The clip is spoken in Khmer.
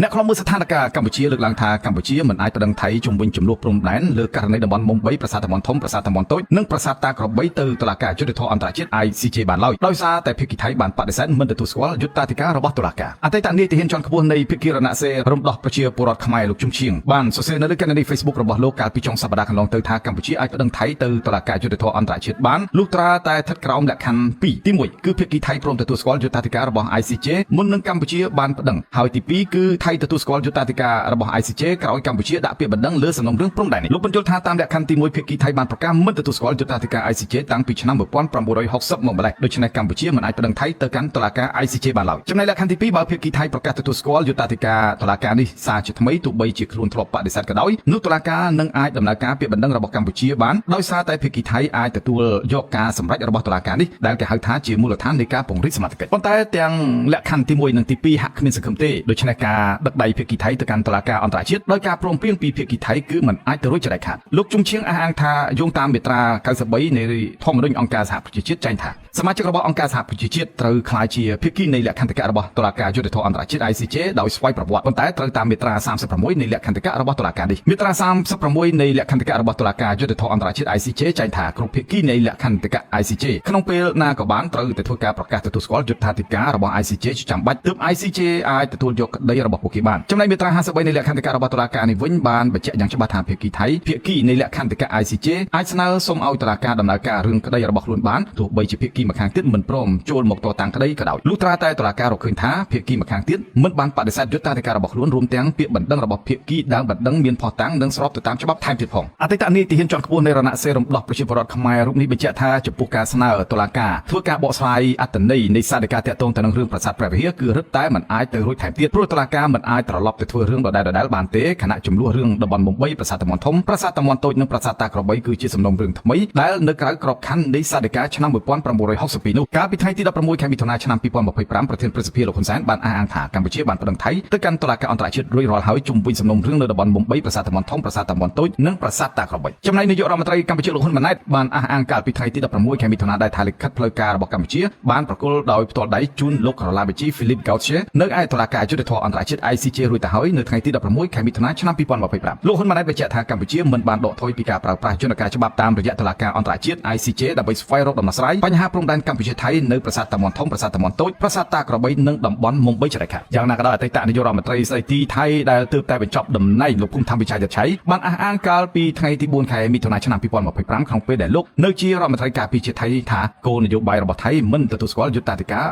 អ្នកខ្លំមើលស្ថានភាពកម្ពុជាលើកឡើងថាកម្ពុជាមិនអាចប្តឹងថៃជំវិញចំនួនព្រំដែនលើករណីតំបន់មុំ3ប្រាសាទតំបន់ធំប្រាសាទតំបន់តូចនិងប្រាសាទតាក្របីទៅតុលាការយុត្តិធម៌អន្តរជាតិ ICJ បានឡើយដោយសារតែភាគីថៃបានបដិសេធមិនទទួលស្គាល់យុត្តាធិការរបស់តុលាការអតីតនាយទាហានជាន់ខ្ពស់នៃភាគីរណសេររំដោះប្រជាពលរដ្ឋខ្មែរលោកជុំឈៀងបានសរសេរនៅលើកណនី Facebook របស់លោកកាលពីចុងសប្តាហ៍កន្លងទៅថាកម្ពុជាអាចប្តឹងថៃទៅតុលាការយុត្តិធម៌អន្តរជាតិបានលុះត្រាតែស្ថិតក្រោមលក្ខខណ្ឌ2ទី1គឺភាគីថៃព្រមទទួលស្គាល់យុត្តាធិការរបស់ ICJ មុននឹងកម្ពុជាបានប្តឹងហើយទី2គឺថៃទទួលស្គាល់យុត្តាធិការរបស់ ICJ ក្រោយកម្ពុជាដាក់ពាក្យបណ្ដឹងលើសំណុំរឿងព្រំដែននេះលោកបញ្យល់ថាតាមលក្ខខណ្ឌទី1ភាគីថៃបានប្រកាសមិនទទួលស្គាល់យុត្តាធិការ ICJ តាំងពីឆ្នាំ1960មកម្ល៉េះដូច្នេះកម្ពុជាមិនអាចប្តឹងថៃទៅកាន់តុលាការ ICJ បានឡើយចំណែកលក្ខខណ្ឌទី2បើភាគីថៃប្រកាសទទួលស្គាល់យុត្តាធិការតុលាការនេះសារជាថ្មីទោះបីជាខ្លួនធ្លាប់បដិសេធក៏ដោយនោះតុលាការនឹងអាចដំណើរការពាក្យបណ្ដឹងរបស់កម្ពុជាបានដោយសារតែភាគីថៃអាចទទួលយកការសម្រេចរបស់តុលាការនេះដែលគេហៅថាជាមូលដ្ឋាននៃការពង្រីកសមត្ថកិច្ចប៉ុន្តែទាំងលក្ខខណ្ឌទី1និងទី2ហាក់គ្មានសង្ឃឹមទេដូច្នេះការដឹកដៃភាគីថៃទៅកាន់តុលាការអន្តរជាតិដោយការព្រមព្រៀងពីភាគីថៃគឺមិនអាចទៅរួចជាដាច់ខាតលោកជុំឈៀងអះអាងថាយោងតាមមាត្រា93នៃធម្មនុញ្ញអង្គការសហប្រជាជាតិចែងថាសមាជិករបស់អង្គការសហប្រជាជាតិត្រូវក្លាយជាភាគីនៃលក្ខន្តិកៈរបស់តុលាការយុត្តិធម៌អន្តរជាតិ ICJ ដោយស្វ័យប្រវត្តិប៉ុន្តែត្រូវតាមមាត្រា36នៃលក្ខន្តិកៈរបស់តុលាការនេះមាត្រា36នៃលក្ខន្តិកៈរបស់តុលាការយុត្តិធម៌អន្តរជាតិ ICJ ចែងថាគ្រប់ភាគីនៃលក្ខន្តិកៈ ICJ ក្នុងពេលណាក៏បានត្រូវតែធ្វើការប្រកាសទទួលស្គាល់យុត្តាធិការរបស់ ICJ ជាចាំបាច់ទើប ICJ អាចទទួលយកក្តីរបស់ពួកគេបានចំណែកមាត្រា53នៃលក្ខន្តិកៈរបស់តុលាការនេះវិញបានបញ្ជាក់យ៉ាងច្បាស់ថាភាគីថៃភាគីនៃលក្ខន្តិកៈ ICJ អាចស្នើសុំឲ្យតុលាការដំណើរការរឿងក្តីរបស់ខ្លួនបានទោះបីជាភាគីម្ខាងទៀតមិនព្រមចូលមកតតាំងក្តីក៏ដោយលុះត្រាតែតុលាការរកឃើញថាភាគីម្ខាងទៀតមិនបានបដិសេធយុត្តាធិការរបស់ខ្លួនរួមទាំងពាក្យបណ្ដឹងរបស់ភាគីដែលបណ្ដឹងមានភស្តុតាងនិងស្របទៅតាមច្បាប់ថែមទៀតផងអតីតនាយទាហានជាន់ខ្ពស់នៃរណសេររំដោះប្រជាពលរដ្ឋខ្មែររូបនេះបញ្ជាក់ថាចំពោះការស្នើតុលាការធ្វើការបកស្រាយអត្ថន័យនៃសាធិការតាក់ទងទៅនឹងរឿងប្រាសាទព្រះវិហារគឺរឹតតែមិនអាចទៅរួចថែមទៀតព្រោះតុលាការមិនអាចត្រឡប់ទៅធ្វើរឿងដដែលៗបានទេខណៈចំនួនរឿងតំបន់មុំ3ប្រាសាទតំបន់ធំប្រាសាទតំបន់តូចនិងប្រាសាទតាក្របីគឺជាសំណុំរឿងថ្មីដែលនៅក្រៅក្របខ័ណ្ឌនៃសាធិការឆ្នាំ1962នោះកាលពីថ្ងៃទី16ខែមិថុនាឆ្នាំ2025ប្រធានព្រឹទ្ធសភាលោកហ៊ុនសែនបានអះអាងថាកម្ពុជាបានប្តឹងថៃទៅកាន់តុលាការអន្តរជាតិរួចរាល់ហើយជុំវិញសំណុំរឿងនៅតំបន់មុំ3ប្រាសាទតំបន់ធំប្រាសាទតំបន់តូចនិងប្រាសាទតាក្របីចំណែកនាយករដ្ឋមន្ត្រីកម្ពុជាលោកហ៊ុនម៉ាណែតបានអះអាងកាលពីថ្ងៃទី16ខែមិថុនាដែលថាលិខិតផ្លូវការរបស់កម្ពុជាបានប្រគល់ដោយផ្ទាល់ដៃជូនលោកក្រឡាបេជី Philippe Gautier នៅឯតុលាការយុត្តិធម៌អន្តរជាតិ ICJ រួចទៅហើយនៅថ្ងៃទី16ខែមិថុនាឆ្នាំ2025លោកហ៊ុនម៉ាណែតបញ្ជាក់ថាកម្ពុជាមិនបានដកថយពីការប្រើប្រាស់យន្តការច្បាប់តាមរយៈតុលាការអន្តរជាតិ ICJ ដើម្បីស្វែងរកដំណោះស្រាយបញ្ហាព្រំដែនកម្ពុជាថៃនៅប្រាសាទតំបន់ធំប្រាសាទតំបន់តូចប្រាសាទតាក្របីនិងតំបន់មុំ3ចរខាយ៉ាងណាក៏ដោយអតីតនាយករដ្ឋមន្ត្រីស្ដីទីថៃដែលទើបតែបញ្ចប់តំណែងលោកភូមិធម្មវិជ័យដិតឆៃបានអះអាងកាលពីថ្ងៃទី4ខែមិថុនាឆ្នាំ2025ក្នុងពេលដែលលោកនៅជារដ្ឋមន្ត្រីការពារជាតិថៃថាគោលនយោបាយរបស់ថៃមិនទទួលស្គាល់យុត្តាធិការ